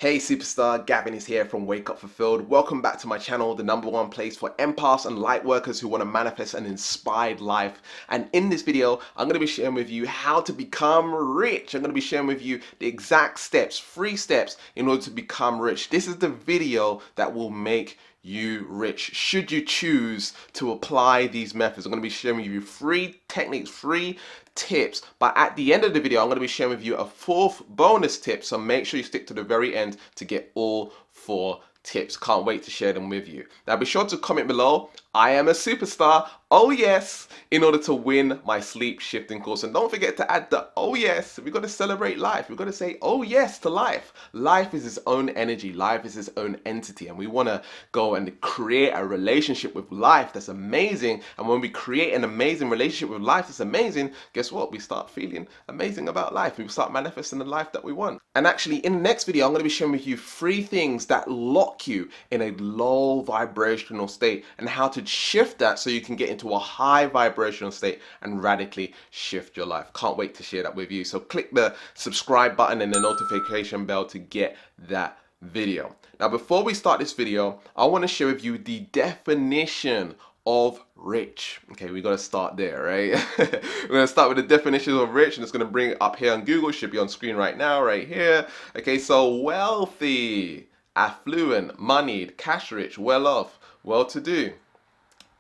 Hey superstar, Gavin is here from Wake Up Fulfilled. Welcome back to my channel, the #1 place for empaths and light workers who want to manifest an inspired life. And in this video, I'm going to be sharing with you how to become rich. I'm going to be sharing with you the exact steps, 3 steps in order to become rich. This is the video that will make you rich should you choose to apply these methods. I'm going to be sharing with you 3 techniques, 3 tips, but at the end of the video I'm going to be sharing with you a 4th bonus tip, so make sure you stick to the very end to get all 4 tips. Can't wait to share them with you. Now be sure to comment below, I am a superstar, oh yes, in order to win my sleep shifting course. And don't forget to add the oh yes. We've got to celebrate life. We've got to say oh yes to life. Life is its own energy. Life is its own entity. And we want to go and create a relationship with life that's amazing. And when we create an amazing relationship with life that's amazing, guess what? We start feeling amazing about life. We start manifesting the life that we want. And actually in the next video, I'm going to be sharing with you 3 things that lock you in a low vibrational state and how to shift that so you can get into a high vibrational state and radically shift your life. Can't wait to share that with you. So click the subscribe button and the notification bell to get that video. Now before we start this video, I want to share with you the definition of rich. Okay, we got to start there, right? We're going to start with the definition of rich, and it's going to bring it up here on Google. It should be on screen right now, right here. Okay, so wealthy, affluent, moneyed, cash rich, well off, well-to-do.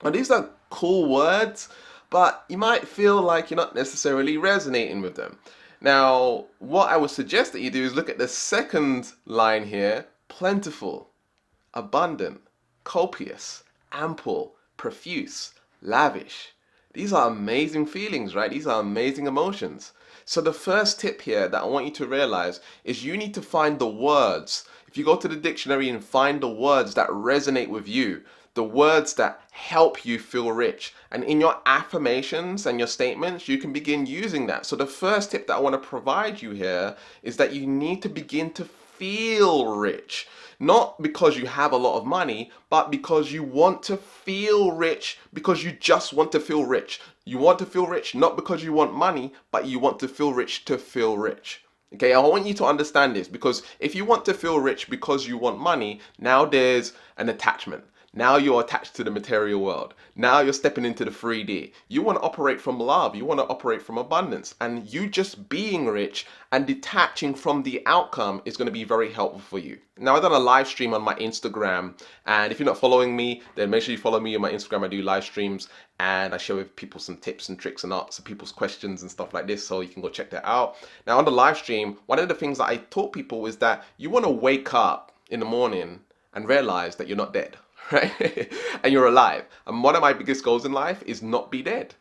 Now these are cool words, but you might feel like you're not necessarily resonating with them. Now, what I would suggest that you do is look at the second line here: plentiful, abundant, copious, ample, profuse, lavish. These are amazing feelings, right? These are amazing emotions. So the first tip here that I want you to realize is you need to find the words. If you go to the dictionary and find the words that resonate with you, the words that help you feel rich, and in your affirmations and your statements you can begin using that. So the first tip that I want to provide you here is that you need to begin to feel rich, not because you have a lot of money, but because you want to feel rich, because you just want to feel rich. You want to feel rich not because you want money, but you want to feel rich to feel rich. Okay, I want you to understand this, because if you want to feel rich because you want money, now there's an attachment. Now you're attached to the material world. Now you're stepping into the 3D. You want to operate from love. You want to operate from abundance. And you just being rich and detaching from the outcome is going to be very helpful for you. Now, I've done a live stream on my Instagram. And if you're not following me, then make sure you follow me on my Instagram. I do live streams and I share with people some tips and tricks and answer people's questions and stuff like this. So you can go check that out. Now, on the live stream, one of the things that I taught people is that you want to wake up in the morning and realize that you're not dead. Right? And you're alive. And one of my biggest goals in life is not be dead.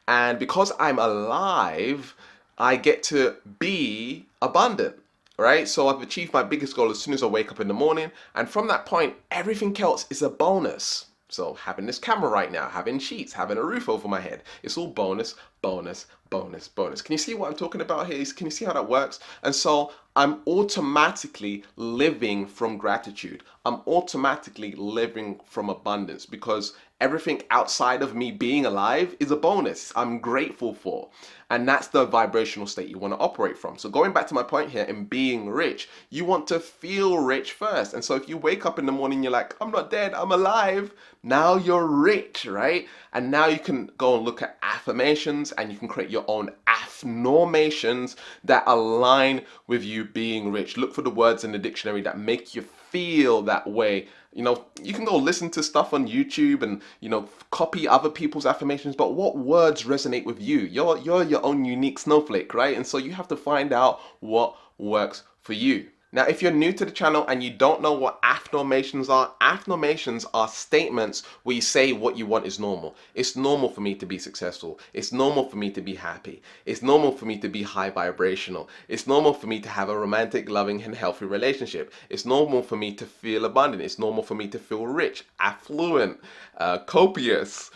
And because I'm alive, I get to be abundant. Right? So I've achieved my biggest goal as soon as I wake up in the morning. And from that point, everything else is a bonus. So having this camera right now, having sheets, having a roof over my head, it's all bonus, bonus, bonus, bonus. Can you see what I'm talking about here? Can you see how that works? And so I'm automatically living from gratitude. I'm automatically living from abundance, because everything outside of me being alive is a bonus I'm grateful for. And that's the vibrational state you want to operate from. So going back to my point here in being rich, you want to feel rich first. And so if you wake up in the morning, you're like, I'm not dead, I'm alive. Now you're rich, right? And now you can go and look at affirmations, and you can create your own affirmations that align with you being rich. Look for the words in the dictionary that make you feel that way. You know, you can go listen to stuff on YouTube and, you know, copy other people's affirmations, but what words resonate with you? You're your own unique snowflake, right? And so you have to find out what works for you. Now, if you're new to the channel and you don't know what affirmations are statements where you say what you want is normal. It's normal for me to be successful. It's normal for me to be happy. It's normal for me to be high vibrational. It's normal for me to have a romantic, loving, and healthy relationship. It's normal for me to feel abundant. It's normal for me to feel rich, affluent, copious,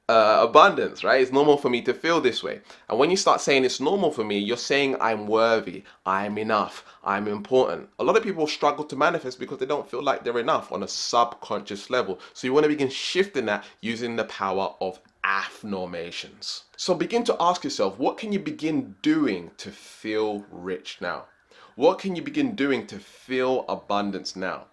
abundance, right? It's normal for me to feel this way. And when you start saying it's normal for me, you're saying I'm worthy, I'm enough, I'm important. A lot of people struggle to manifest because they don't feel like they're enough on a subconscious level. So you want to begin shifting that using the power of affirmations. So begin to ask yourself, what can you begin doing to feel rich now? What can you begin doing to feel abundance now?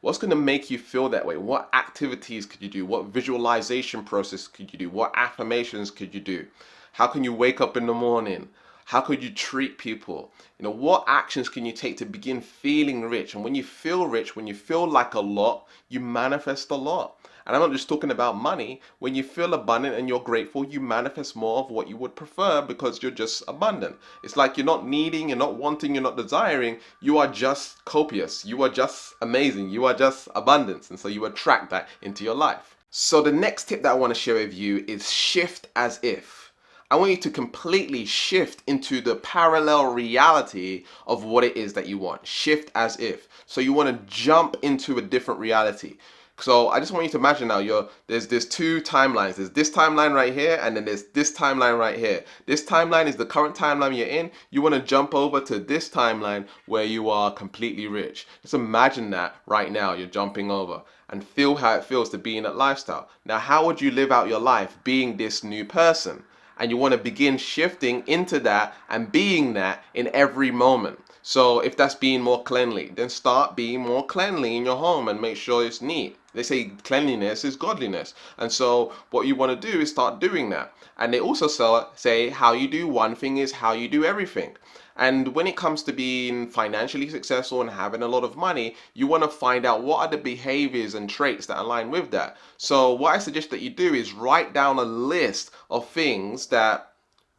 What's going to make you feel that way? What activities could you do? What visualization process could you do? What affirmations could you do? How can you wake up in the morning? How could you treat people? What actions can you take to begin feeling rich? And when you feel rich, when you feel like a lot, you manifest a lot. And I'm not just talking about money. When you feel abundant and you're grateful, you manifest more of what you would prefer because you're just abundant. It's like you're not needing, you're not wanting, you're not desiring. You are just copious. You are just amazing. You are just abundance. And so you attract that into your life. So the next tip that I want to share with you is shift as if. I want you to completely shift into the parallel reality of what it is that you want. Shift as if. So you want to jump into a different reality. So I just want you to imagine now, there's two timelines. There's this timeline right here, and then there's this timeline right here. This timeline is the current timeline you're in. You want to jump over to this timeline where you are completely rich. Just imagine that right now you're jumping over and feel how it feels to be in that lifestyle. Now, how would you live out your life being this new person? And you want to begin shifting into that and being that in every moment. So if that's being more cleanly, then start being more cleanly in your home and make sure it's neat. They say cleanliness is godliness. And so what you want to do is start doing that. And they also say how you do one thing is how you do everything. And when it comes to being financially successful and having a lot of money, you want to find out what are the behaviors and traits that align with that. So what I suggest that you do is write down a list of things that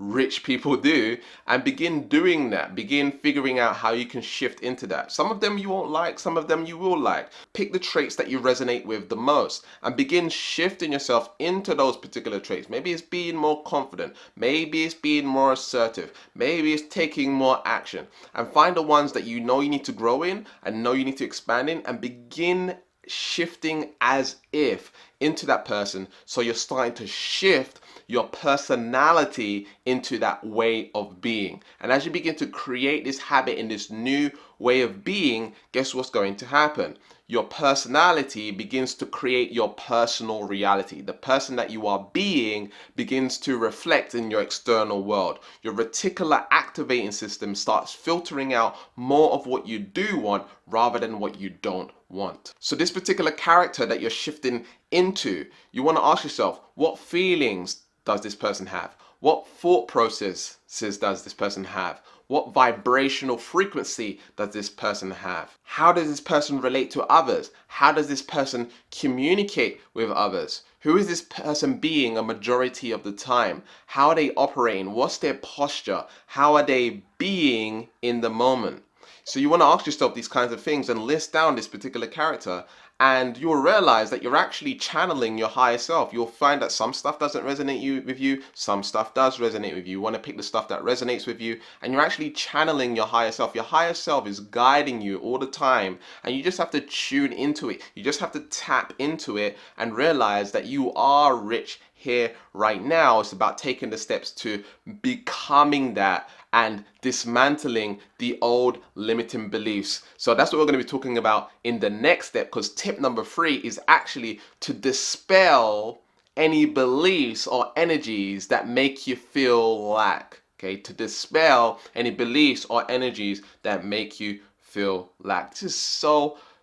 rich people do and begin doing that. Begin figuring out how you can shift into that. Some of them you won't like, some of them you will like. Pick the traits that you resonate with the most and begin shifting yourself into those particular traits. Maybe it's being more confident, maybe it's being more assertive, maybe it's taking more action, and find the ones that you know you need to grow in and know you need to expand in, and begin shifting as if into that person. So you're starting to shift your personality into that way of being. And as you begin to create this habit in this new way of being, guess what's going to happen? Your personality begins to create your personal reality. The person that you are being begins to reflect in your external world. Your reticular activating system starts filtering out more of what you do want rather than what you don't want. So this particular character that you're shifting into, you want to ask yourself, what feelings does this person have? What thought processes does this person have? What vibrational frequency does this person have? How does this person relate to others? How does this person communicate with others? Who is this person being a majority of the time? How are they operating? What's their posture? How are they being in the moment? So you want to ask yourself these kinds of things and list down this particular character, and you'll realize that you're actually channeling your higher self. You'll find that some stuff doesn't resonate with you, some stuff does resonate with you. You want to pick the stuff that resonates with you, and you're actually channeling your higher self. Your higher self is guiding you all the time, and you just have to tune into it. You just have to tap into it and realize that you are rich here right now. It's about taking the steps to becoming that and dismantling the old limiting beliefs. So that's what we're going to be talking about in the next step, because tip number 3 is actually to dispel any beliefs or energies that make you feel lack. Okay, to dispel any beliefs or energies that make you feel lack. This is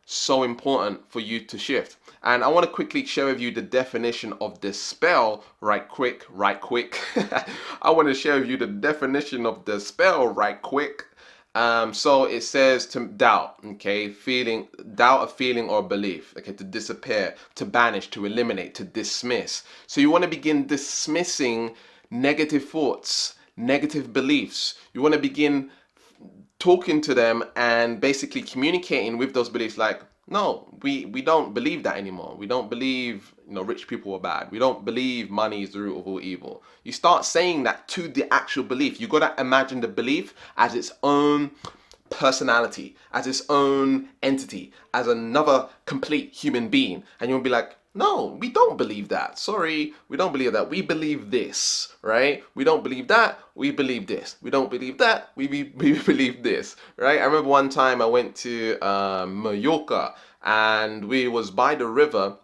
so important for you to shift. And I want to quickly share with you the definition of dispel right quick. I want to share with you the definition of dispel right quick. So it says to doubt, okay, doubt a feeling or belief, okay, to disappear, to banish, to eliminate, to dismiss. So you want to begin dismissing negative thoughts, negative beliefs. You want to begin talking to them and basically communicating with those beliefs like, no, we don't believe that anymore. We don't believe, rich people are bad. We don't believe money is the root of all evil. You start saying that to the actual belief. You got to imagine the belief as its own personality, as its own entity, as another complete human being. And you'll be like, no, we don't believe that. Sorry, we don't believe that. We believe this, right? We don't believe that. We believe this. We don't believe that. We believe this, right? I remember one time I went to Mallorca, and we was by the river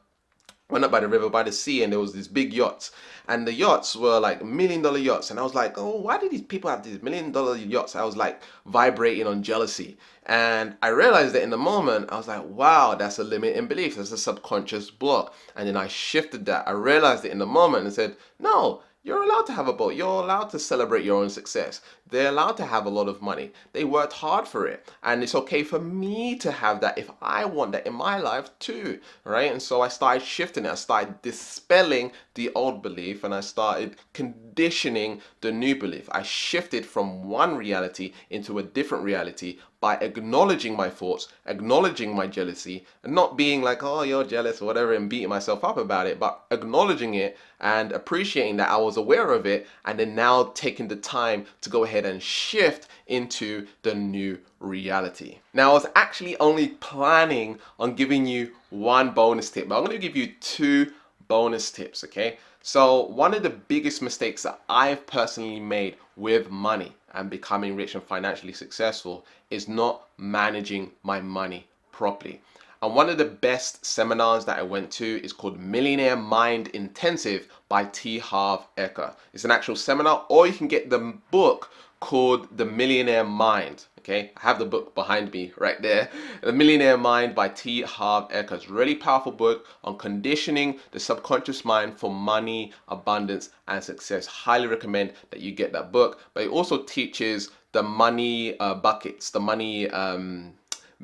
went up by the river, by the sea, and there was these big yachts, and the yachts were like $1 million yachts. And I was like, oh, why do these people have these $1 million yachts? I was like vibrating on jealousy, and I realized that in the moment I was like, wow, that's a limiting belief, that's a subconscious block. And then I shifted that. I realized it in the moment and said, no, you're allowed to have a boat. You're allowed to celebrate your own success. They're allowed to have a lot of money. They worked hard for it. And it's okay for me to have that if I want that in my life too, right? And so I started shifting it. I started dispelling the old belief and I started conditioning the new belief. I shifted from one reality into a different reality by acknowledging my thoughts, acknowledging my jealousy, and not being like, oh, you're jealous or whatever, and beating myself up about it, but acknowledging it and appreciating that I was aware of it, and then now taking the time to go ahead and shift into the new reality. Now, I was actually only planning on giving you one bonus tip, but I'm going to give you two bonus tips, okay? So one of the biggest mistakes that I've personally made with money and becoming rich and financially successful is not managing my money properly. And one of the best seminars that I went to is called Millionaire Mind Intensive by T. Harv Eker. It's an actual seminar, or you can get the book called The Millionaire Mind. Okay, I have the book behind me right there. The Millionaire Mind by T. Harv Eker. It's a really powerful book on conditioning the subconscious mind for money, abundance, and success. Highly recommend that you get that book. But it also teaches the money buckets, the money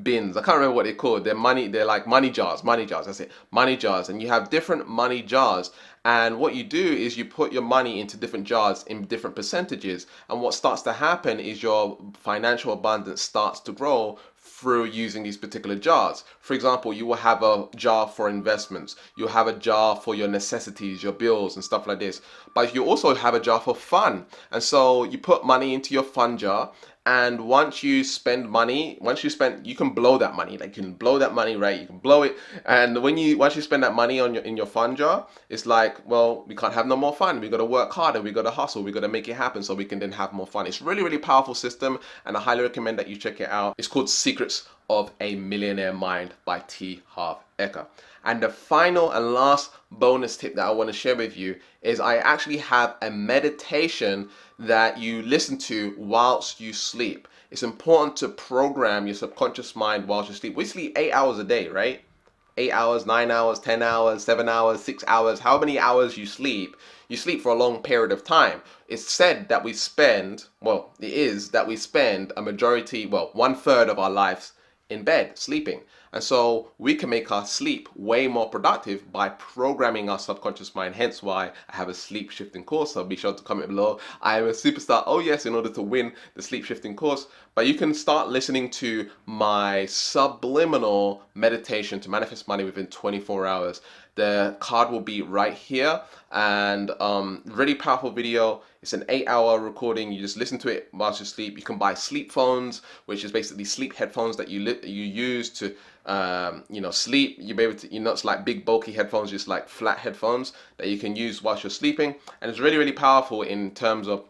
bins. I can't remember what they're called. They're like money jars, that's it, money jars. And you have different money jars. And what you do is you put your money into different jars in different percentages. And what starts to happen is your financial abundance starts to grow through using these particular jars. For example, you will have a jar for investments. You'll have a jar for your necessities, your bills and stuff like this. But you also have a jar for fun. And so you put money into your fun jar. And once you spend money, you can blow that money. Like you can blow that money, right? You can blow it. And once you spend that money on in your fun jar, it's like, well, we can't have no more fun. We got to work harder. We got to hustle. We got to make it happen so we can then have more fun. It's really, really powerful system, and I highly recommend that you check it out. It's called Secrets of a Millionaire Mind by T. Harv Eker. And the final and last bonus tip that I want to share with you is I actually have a meditation that you listen to whilst you sleep. It's important to program your subconscious mind whilst you sleep. We sleep 8 hours a day, right? 8 hours, 9 hours, 10 hours, 7 hours, 6 hours, how many hours you sleep for a long period of time. It's said that we spend, well, it is that we spend a majority, well, 1/3 of our lives in bed sleeping. And so we can make our sleep way more productive by programming our subconscious mind. Hence why I have a sleep shifting course. So be sure to comment below. I am a superstar. Oh yes, in order to win the sleep shifting course. But you can start listening to my subliminal meditation to manifest money within 24 hours. The card will be right here, and really powerful video. It's an 8-hour recording. You just listen to it whilst you sleep. You can buy sleep phones, which is basically sleep headphones that you use to sleep. You'll be able to, it's like big bulky headphones, just like flat headphones that you can use whilst you're sleeping. And it's really, really powerful in terms of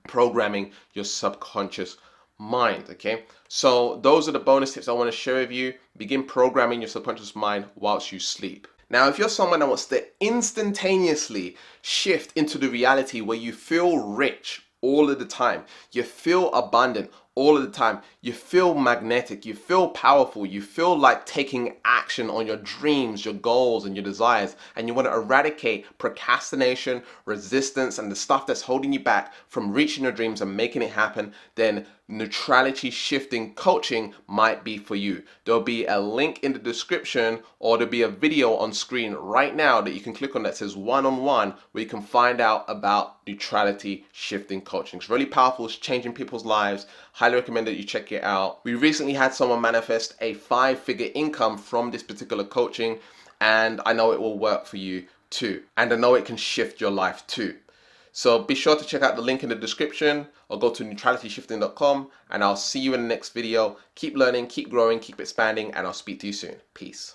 programming your subconscious mind. Okay, so those are the bonus tips I want to share with you. Begin programming your subconscious mind whilst you sleep. Now, if you're someone that wants to instantaneously shift into the reality where you feel rich all of the time, you feel abundant all of the time, you feel magnetic, you feel powerful, you feel like taking action on your dreams, your goals, and your desires, and you want to eradicate procrastination, resistance, and the stuff that's holding you back from reaching your dreams and making it happen, then neutrality shifting coaching might be for you. There'll be a link in the description, or there'll be a video on screen right now that you can click on that says one-on-one, where you can find out about neutrality shifting coaching. It's really powerful. It's changing people's lives. Highly recommend that you check it out. We recently had someone manifest a 5-figure income from this particular coaching, and I know it will work for you too. And I know it can shift your life too. So be sure to check out the link in the description, or go to neutralityshifting.com, and I'll see you in the next video. Keep learning, keep growing, keep expanding, and I'll speak to you soon. Peace.